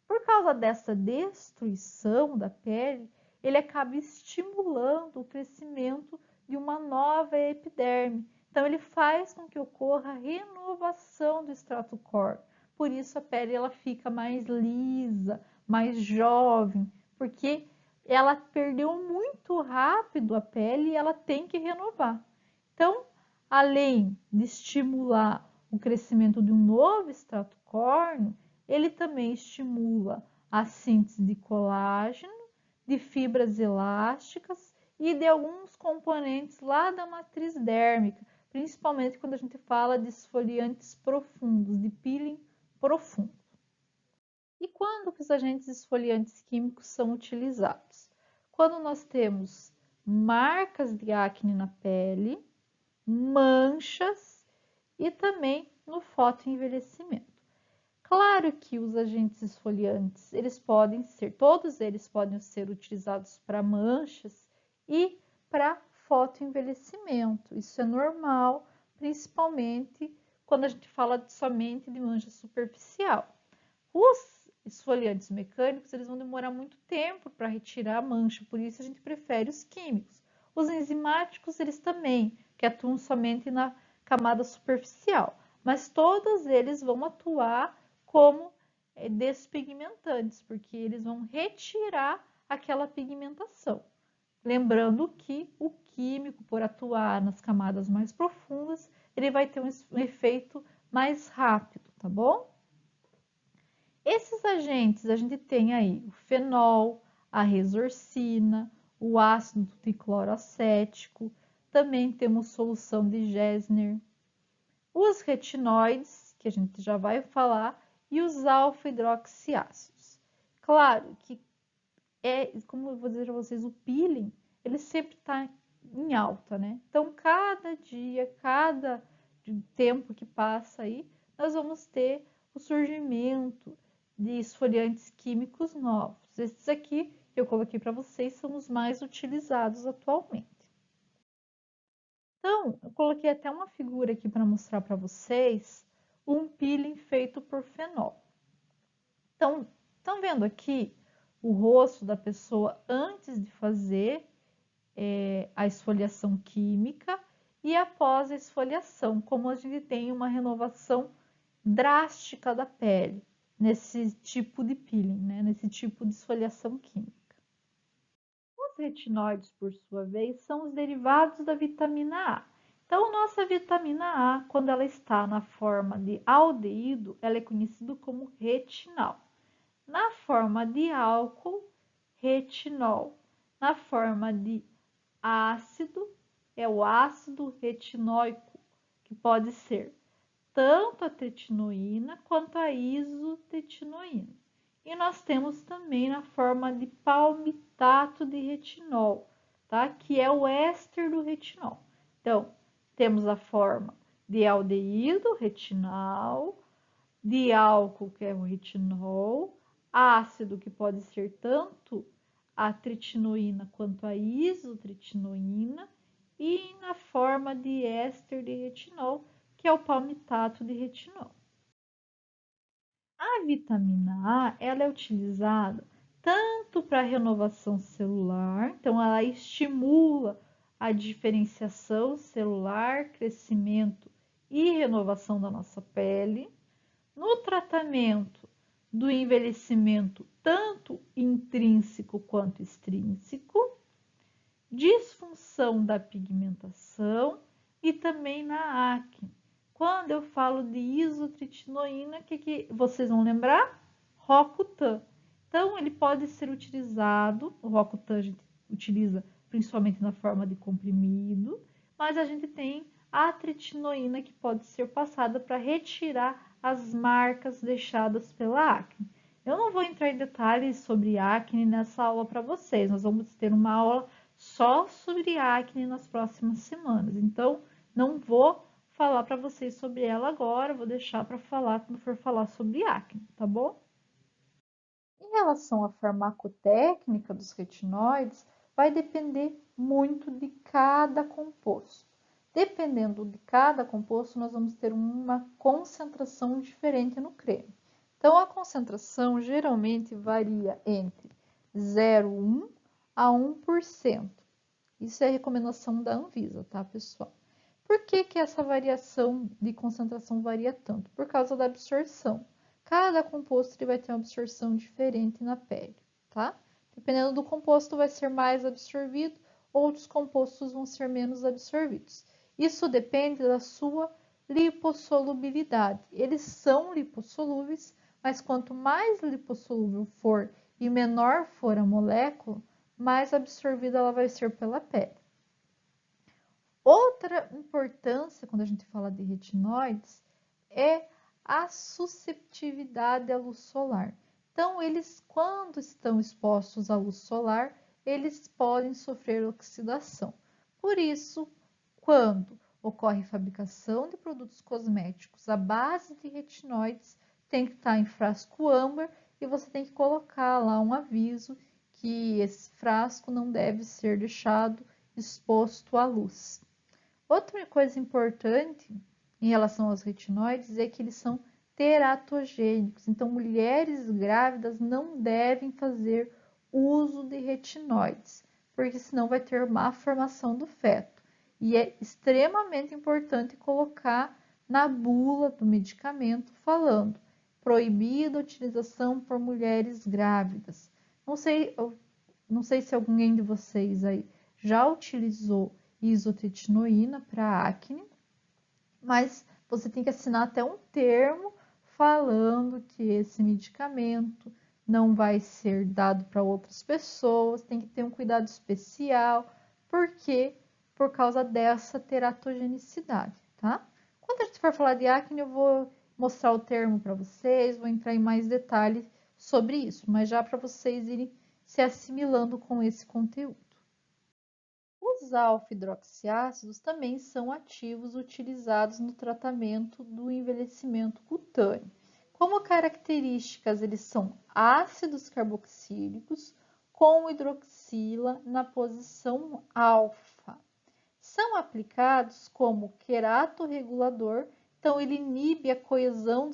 Por causa dessa destruição da pele, ele acaba estimulando o crescimento de uma nova epiderme. Então, ele faz com que ocorra a renovação do extrato core. Por isso, a pele ela fica mais lisa, mais jovem, porque ela perdeu muito rápido a pele e ela tem que renovar. Então, além de estimular o crescimento de um novo extrato córneo, ele também estimula a síntese de colágeno, de fibras elásticas e de alguns componentes lá da matriz dérmica, principalmente quando a gente fala de esfoliantes profundos, de peeling profundo. E quando que os agentes esfoliantes químicos são utilizados? Quando nós temos marcas de acne na pele, manchas e também no fotoenvelhecimento. Claro que os agentes esfoliantes, todos eles podem ser utilizados para manchas e para fotoenvelhecimento. Isso é normal, principalmente quando a gente fala somente de mancha superficial. Os esfoliantes mecânicos, eles vão demorar muito tempo para retirar a mancha, por isso a gente prefere os químicos. Os enzimáticos, eles também, que atuam somente na camada superficial, mas todos eles vão atuar como despigmentantes, porque eles vão retirar aquela pigmentação. Lembrando que o químico, por atuar nas camadas mais profundas, ele vai ter um efeito mais rápido, tá bom? Esses agentes, a gente tem aí o fenol, a resorcina, o ácido tricloroacético, também temos solução de Gesner, os retinóides, que a gente já vai falar, e os alfa-hidroxiácidos. Claro que como eu vou dizer para vocês, o peeling, ele sempre está em alta, né? Então, cada dia, cada tempo que passa aí, nós vamos ter o surgimento de esfoliantes químicos novos. Esses aqui que eu coloquei para vocês são os mais utilizados atualmente. Então, eu coloquei até uma figura aqui para mostrar para vocês um peeling feito por fenol. Então, estão vendo aqui o rosto da pessoa antes de fazer a esfoliação química e após a esfoliação, como a gente tem uma renovação drástica da pele nesse tipo de peeling, né? Nesse tipo de esfoliação química. Os retinóides, por sua vez, são os derivados da vitamina A. Então, nossa vitamina A, quando ela está na forma de aldeído, ela é conhecida como retinal. Na forma de álcool, retinol. Na forma de ácido, é o ácido retinóico, que pode ser tanto a tretinoína quanto a isotretinoína. e nós temos também na forma de palmitato de retinol, tá? Que é o éster do retinol. Então, temos a forma de aldeído retinal, de álcool, que é o retinol, ácido, que pode ser tanto a tretinoína quanto a isotretinoína, e na forma de éster de retinol, que é o palmitato de retinol. A vitamina A, ela é utilizada tanto para renovação celular, então ela estimula a diferenciação celular, crescimento e renovação da nossa pele, no tratamento do envelhecimento tanto intrínseco quanto extrínseco, disfunção da pigmentação e também na acne. Quando eu falo de isotretinoína, o que vocês vão lembrar? Rocutan. Então, ele pode ser utilizado, o Rocutan a gente utiliza principalmente na forma de comprimido, mas a gente tem a tretinoína que pode ser passada para retirar as marcas deixadas pela acne. Eu não vou entrar em detalhes sobre acne nessa aula para vocês, nós vamos ter uma aula só sobre acne nas próximas semanas. Então, não vou falar para vocês sobre ela agora, vou deixar para falar quando for falar sobre acne, tá bom? Em relação à farmacotécnica dos retinóides, vai depender muito de cada composto. Dependendo de cada composto, nós vamos ter uma concentração diferente no creme. Então, a concentração geralmente varia entre 0,1 a 1%. Isso é a recomendação da Anvisa, tá, pessoal? Por que que essa variação de concentração varia tanto? Por causa da absorção. Cada composto ele vai ter uma absorção diferente na pele, tá? Dependendo do composto, vai ser mais absorvido, outros compostos vão ser menos absorvidos. Isso depende da sua lipossolubilidade. Eles são lipossolúveis, mas quanto mais lipossolúvel for e menor for a molécula, mais absorvida ela vai ser pela pele. Outra importância quando a gente fala de retinóides é a susceptividade à luz solar. Então, eles, quando estão expostos à luz solar, eles podem sofrer oxidação. Por isso, quando ocorre fabricação de produtos cosméticos à base de retinóides, tem que estar em frasco âmbar e você tem que colocar lá um aviso que esse frasco não deve ser deixado exposto à luz. Outra coisa importante em relação aos retinóides é que eles são teratogênicos. Então, mulheres grávidas não devem fazer uso de retinóides, porque senão vai ter má formação do feto. E é extremamente importante colocar na bula do medicamento falando proibida a utilização por mulheres grávidas. Não sei se alguém de vocês aí já utilizou isotretinoína para acne, mas você tem que assinar até um termo falando que esse medicamento não vai ser dado para outras pessoas, tem que ter um cuidado especial, porque por causa dessa teratogenicidade, tá? Quando a gente for falar de acne, eu vou mostrar o termo para vocês, vou entrar em mais detalhes sobre isso, mas já para vocês irem se assimilando com esse conteúdo. Os alfa-hidroxiácidos também são ativos utilizados no tratamento do envelhecimento cutâneo. Como características, eles são ácidos carboxílicos com hidroxila na posição alfa. São aplicados como queratorregulador, então ele inibe a coesão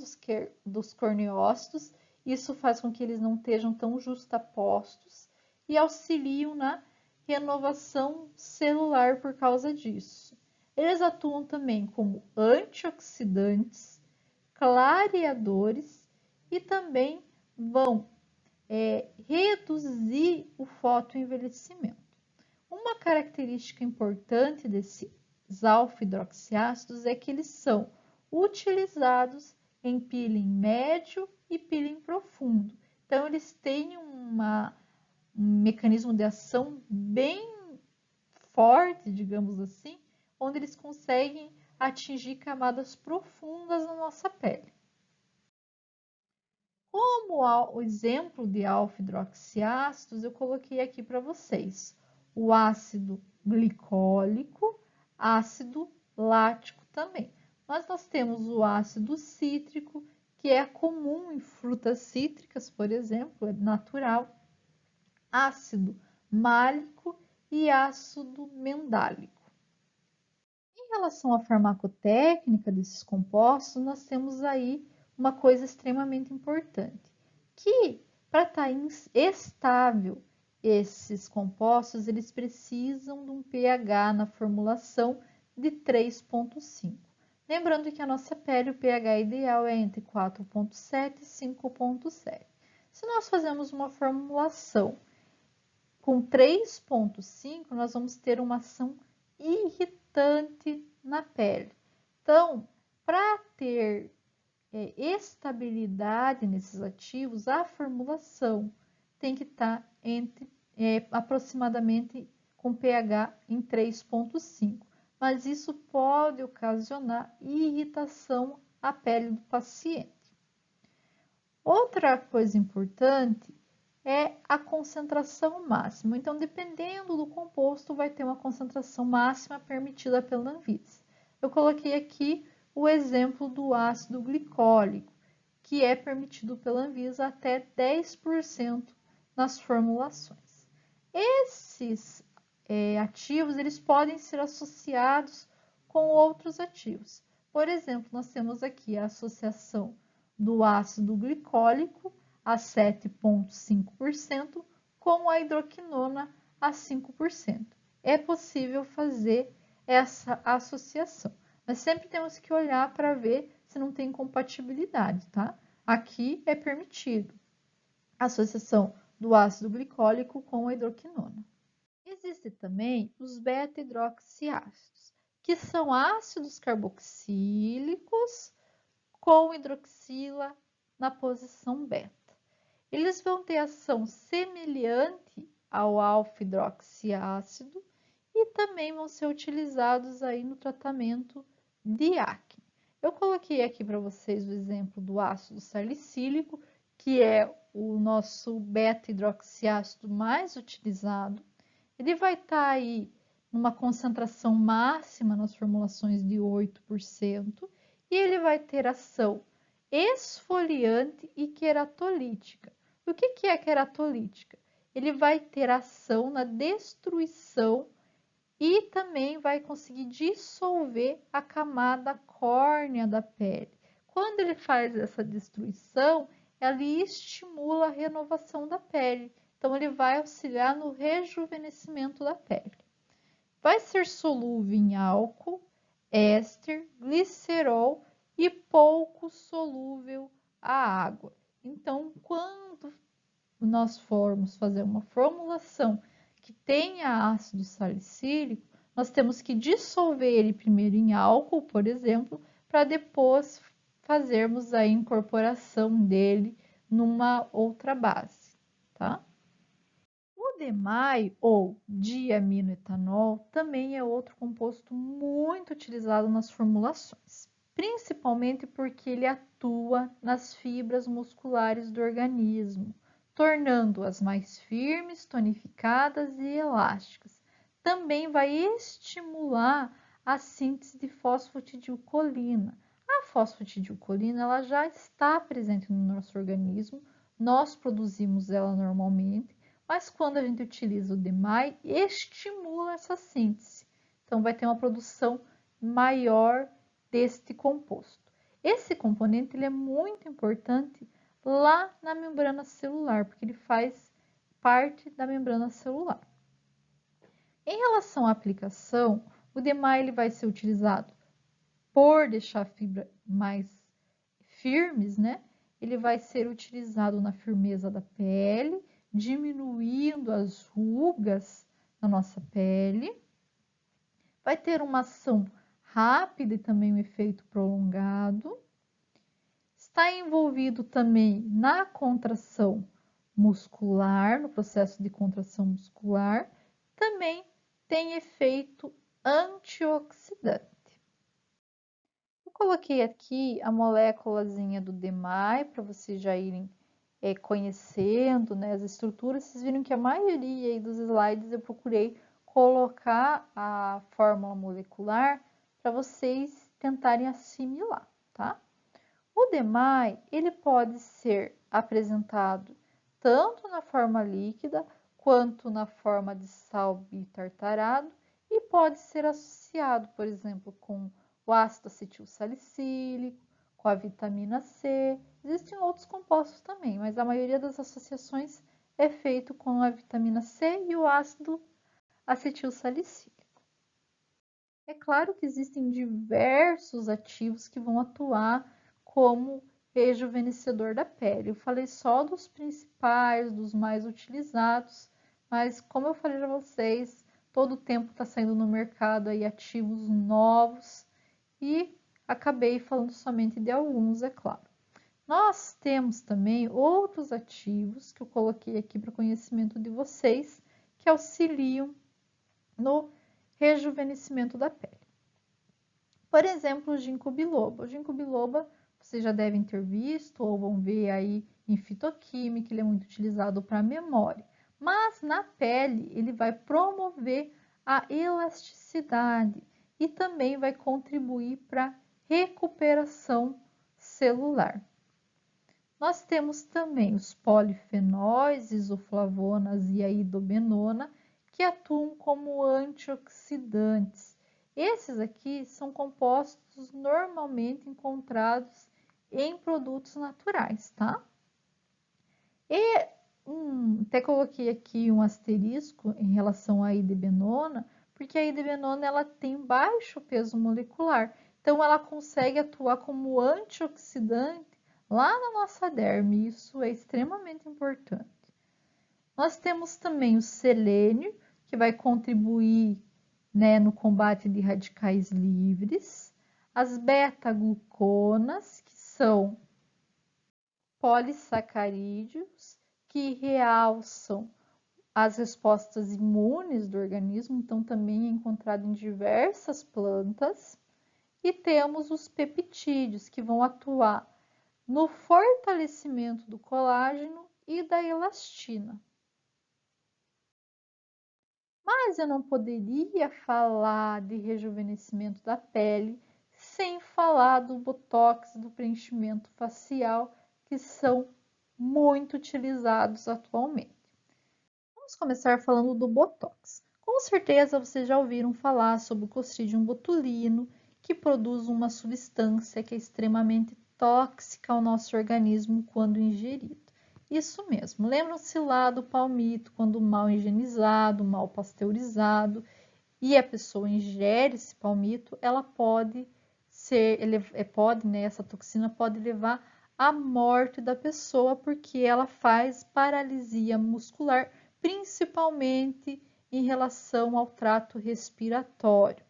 dos corneócitos, isso faz com que eles não estejam tão justapostos e auxiliam na renovação celular por causa disso. Eles atuam também como antioxidantes, clareadores e também vão reduzir o fotoenvelhecimento. Uma característica importante desses alfa-hidroxiácidos é que eles são utilizados em peeling médio e peeling profundo. Então, eles têm um mecanismo de ação bem forte, digamos assim, onde eles conseguem atingir camadas profundas na nossa pele. Como o exemplo de alfa-hidroxiácidos, eu coloquei aqui para vocês o ácido glicólico, ácido lático também. Mas nós temos o ácido cítrico, que é comum em frutas cítricas, por exemplo, é natural, ácido málico e ácido mendálico. Em relação à farmacotécnica desses compostos, nós temos aí uma coisa extremamente importante, que para estar estável esses compostos, eles precisam de um pH na formulação de 3,5. Lembrando que a nossa pele, o pH ideal é entre 4,7 e 5,7. Se nós fazemos uma formulação com 3,5, nós vamos ter uma ação irritante na pele. Então, para ter estabilidade nesses ativos, a formulação tem que estar aproximadamente com pH em 3,5. Mas isso pode ocasionar irritação à pele do paciente. Outra coisa importante é a concentração máxima. Então, dependendo do composto, vai ter uma concentração máxima permitida pela Anvisa. Eu coloquei aqui o exemplo do ácido glicólico, que é permitido pela Anvisa até 10% nas formulações. Esses ativos, eles podem ser associados com outros ativos. Por exemplo, nós temos aqui a associação do ácido glicólico a 7,5% com a hidroquinona a 5%. É possível fazer essa associação, mas sempre temos que olhar para ver se não tem compatibilidade, tá? Aqui é permitido a associação do ácido glicólico com a hidroquinona. Existem também os beta-hidroxiácidos, que são ácidos carboxílicos com hidroxila na posição beta. Eles vão ter ação semelhante ao alfa-hidroxiácido e também vão ser utilizados aí no tratamento de acne. Eu coloquei aqui para vocês o exemplo do ácido salicílico, que é o nosso beta-hidroxiácido mais utilizado. Ele vai estar aí numa concentração máxima nas formulações de 8%, e ele vai ter ação esfoliante e queratolítica. O que é queratolítica? Ele vai ter ação na destruição e também vai conseguir dissolver a camada córnea da pele. Quando ele faz essa destruição, ele estimula a renovação da pele. Então, ele vai auxiliar no rejuvenescimento da pele. Vai ser solúvel em álcool, éster, glicerol e pouco solúvel à água. Então, quando nós formos fazer uma formulação que tenha ácido salicílico, nós temos que dissolver ele primeiro em álcool, por exemplo, para depois fazermos a incorporação dele numa outra base, tá? O DMAI, ou diaminoetanol, também é outro composto muito utilizado nas formulações, principalmente porque ele atua nas fibras musculares do organismo, tornando-as mais firmes, tonificadas e elásticas. Também vai estimular a síntese de fosfatidilcolina. A fosfatidilcolina ela já está presente no nosso organismo, nós produzimos ela normalmente, mas quando a gente utiliza o DMAI, estimula essa síntese. Então, vai ter uma produção maior deste composto. Esse componente ele é muito importante lá na membrana celular, porque ele faz parte da membrana celular. Em relação à aplicação, o DMAI ele vai ser utilizado por deixar a fibra mais firmes, né? Ele vai ser utilizado na firmeza da pele, diminuindo as rugas na nossa pele. Vai ter uma ação rápida e também um efeito prolongado. Está envolvido também na contração muscular, no processo de contração muscular. Também tem efeito antioxidante. Eu coloquei aqui a moléculazinha do DMAI para vocês já irem conhecendo, né, as estruturas, vocês viram que a maioria aí dos slides eu procurei colocar a fórmula molecular para vocês tentarem assimilar, tá? O DMAI, ele pode ser apresentado tanto na forma líquida quanto na forma de sal bitartarado e pode ser associado, por exemplo, com o ácido acetil salicílico, com a vitamina C. Existem outros compostos também, mas a maioria das associações é feito com a vitamina C e o ácido acetil salicílico. É claro que existem diversos ativos que vão atuar como rejuvenescedor da pele. Eu falei só dos principais, dos mais utilizados, mas como eu falei para vocês, todo o tempo está saindo no mercado aí ativos novos e acabei falando somente de alguns, é claro. Nós temos também outros ativos que eu coloquei aqui para conhecimento de vocês, que auxiliam no rejuvenescimento da pele. Por exemplo, o ginkgo biloba. O ginkgo biloba vocês já devem ter visto ou vão ver aí em fitoquímica, ele é muito utilizado para memória. Mas na pele ele vai promover a elasticidade e também vai contribuir para a recuperação celular. Nós temos também os polifenóis, isoflavonas e a idobenona, que atuam como antioxidantes. Esses aqui são compostos normalmente encontrados em produtos naturais, tá? E até coloquei aqui um asterisco em relação à idobenona, porque a idobenona ela tem baixo peso molecular, então ela consegue atuar como antioxidante lá na nossa derme, isso é extremamente importante. Nós temos também o selênio, que vai contribuir, né, no combate de radicais livres, as beta-gluconas, que são polissacarídeos, que realçam as respostas imunes do organismo, então também é encontrado em diversas plantas, e temos os peptídeos, que vão atuar no fortalecimento do colágeno e da elastina. Mas eu não poderia falar de rejuvenescimento da pele sem falar do botox, do preenchimento facial, que são muito utilizados atualmente. Vamos começar falando do botox. Com certeza vocês já ouviram falar sobre o Clostridium botulino, que produz uma substância que é extremamente tóxica ao nosso organismo quando ingerido. Isso mesmo, lembram-se lá do palmito, quando mal higienizado, mal pasteurizado, e a pessoa ingere esse palmito, ela pode né, essa toxina pode levar à morte da pessoa, porque ela faz paralisia muscular, principalmente em relação ao trato respiratório.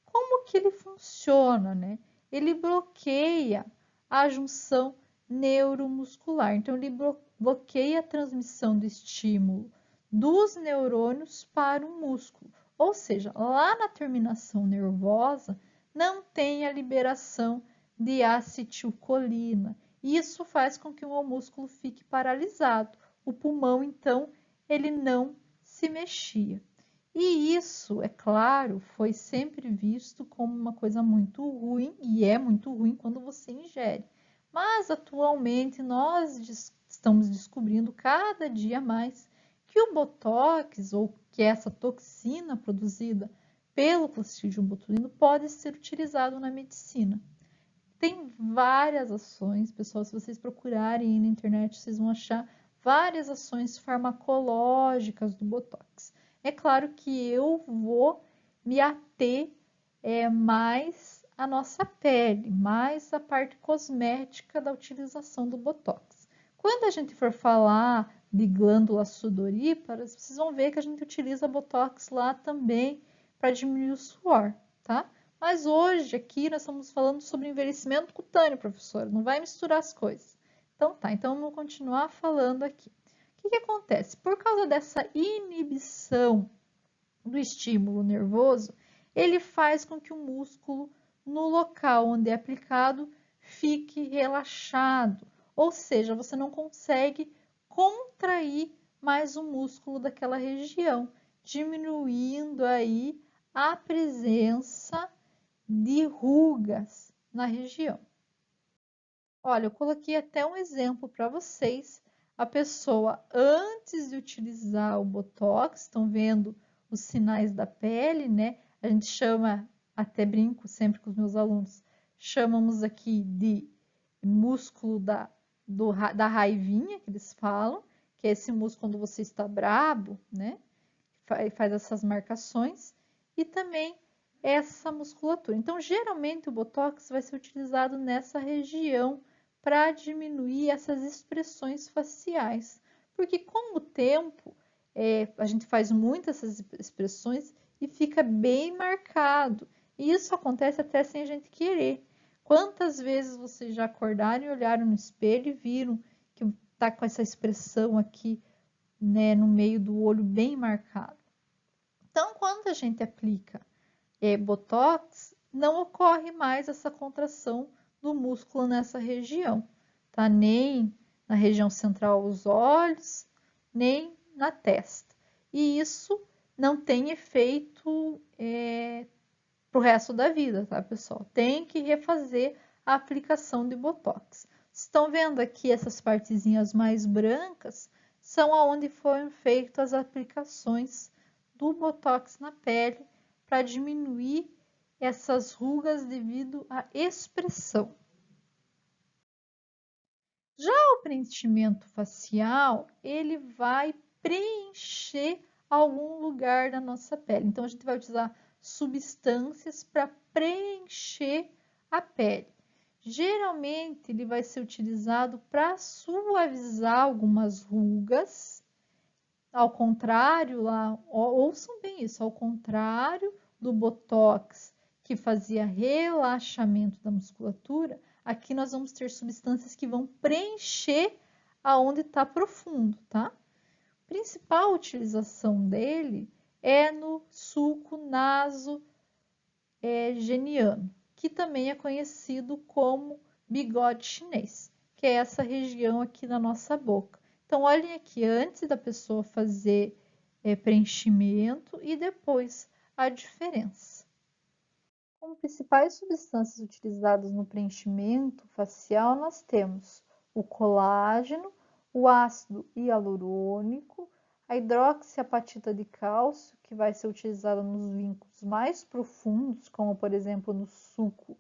Como que ele funciona, né? Ele bloqueia a junção neuromuscular. Então, ele bloqueia a transmissão do estímulo dos neurônios para o músculo. Ou seja, lá na terminação nervosa, não tem a liberação de acetilcolina. Isso faz com que o músculo fique paralisado. O pulmão, então, ele não se mexia. E isso, é claro, foi sempre visto como uma coisa muito ruim, e é muito ruim quando você ingere. Mas atualmente nós estamos descobrindo cada dia mais que o botox, ou que essa toxina produzida pelo Clostridium botulino, pode ser utilizado na medicina. Tem várias ações, pessoal, se vocês procurarem aí na internet, vocês vão achar várias ações farmacológicas do botox. É claro que eu vou me ater mais à nossa pele, mais à parte cosmética da utilização do botox. Quando a gente for falar de glândulas sudoríparas, vocês vão ver que a gente utiliza botox lá também para diminuir o suor, tá? Mas hoje aqui nós estamos falando sobre envelhecimento cutâneo, professora, não vai misturar as coisas. Então tá, então vamos continuar falando aqui. O que acontece? Por causa dessa inibição do estímulo nervoso, ele faz com que o músculo, no local onde é aplicado, fique relaxado. Ou seja, você não consegue contrair mais o músculo daquela região, diminuindo aí a presença de rugas na região. Olha, eu coloquei até um exemplo para vocês. A pessoa, antes de utilizar o Botox, estão vendo os sinais da pele, né? A gente chama, até brinco sempre com os meus alunos, chamamos aqui de músculo da raivinha, que eles falam, que é esse músculo quando você está brabo, né? Faz essas marcações. E também essa musculatura. Então, geralmente o Botox vai ser utilizado nessa região para diminuir essas expressões faciais. Porque com o tempo, a gente faz muitas essas expressões e fica bem marcado. E isso acontece até sem a gente querer. Quantas vezes vocês já acordaram e olharam no espelho e viram que está com essa expressão aqui, né, no meio do olho bem marcado? Então, quando a gente aplica Botox, não ocorre mais essa contração do músculo nessa região, tá? Nem na região central dos olhos, nem na testa. E isso não tem efeito pro resto da vida, tá, pessoal? Tem que refazer a aplicação de Botox. Vocês estão vendo aqui essas partezinhas mais brancas? São aonde foram feitas as aplicações do Botox na pele para diminuir essas rugas devido à expressão. Já o preenchimento facial, ele vai preencher algum lugar da nossa pele. Então, a gente vai utilizar substâncias para preencher a pele. Geralmente, ele vai ser utilizado para suavizar algumas rugas. Ao contrário, lá, ouçam bem isso, ao contrário do Botox, que fazia relaxamento da musculatura, aqui nós vamos ter substâncias que vão preencher aonde está profundo, tá? A principal utilização dele é no sulco nasogeniano, que também é conhecido como bigode chinês, que é essa região aqui na nossa boca. Então, olhem aqui, antes da pessoa fazer preenchimento e depois a diferença. Como principais substâncias utilizadas no preenchimento facial, nós temos o colágeno, o ácido hialurônico, a hidroxiapatita de cálcio, que vai ser utilizada nos vínculos mais profundos, como por exemplo no suco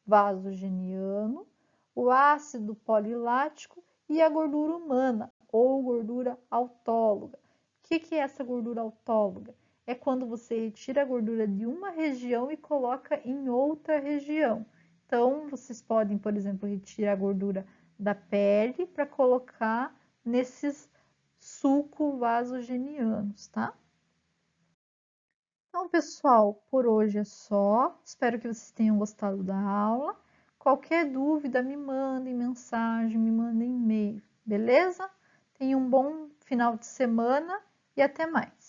vasogeniano, o ácido polilático e a gordura humana, ou gordura autóloga. O que é essa gordura autóloga? É quando você retira a gordura de uma região e coloca em outra região. Então, vocês podem, por exemplo, retirar a gordura da pele para colocar nesses sulco-vasogenianos, tá? Então, pessoal, por hoje é só. Espero que vocês tenham gostado da aula. Qualquer dúvida, me mandem mensagem, me mandem e-mail, beleza? Tenham um bom final de semana e até mais.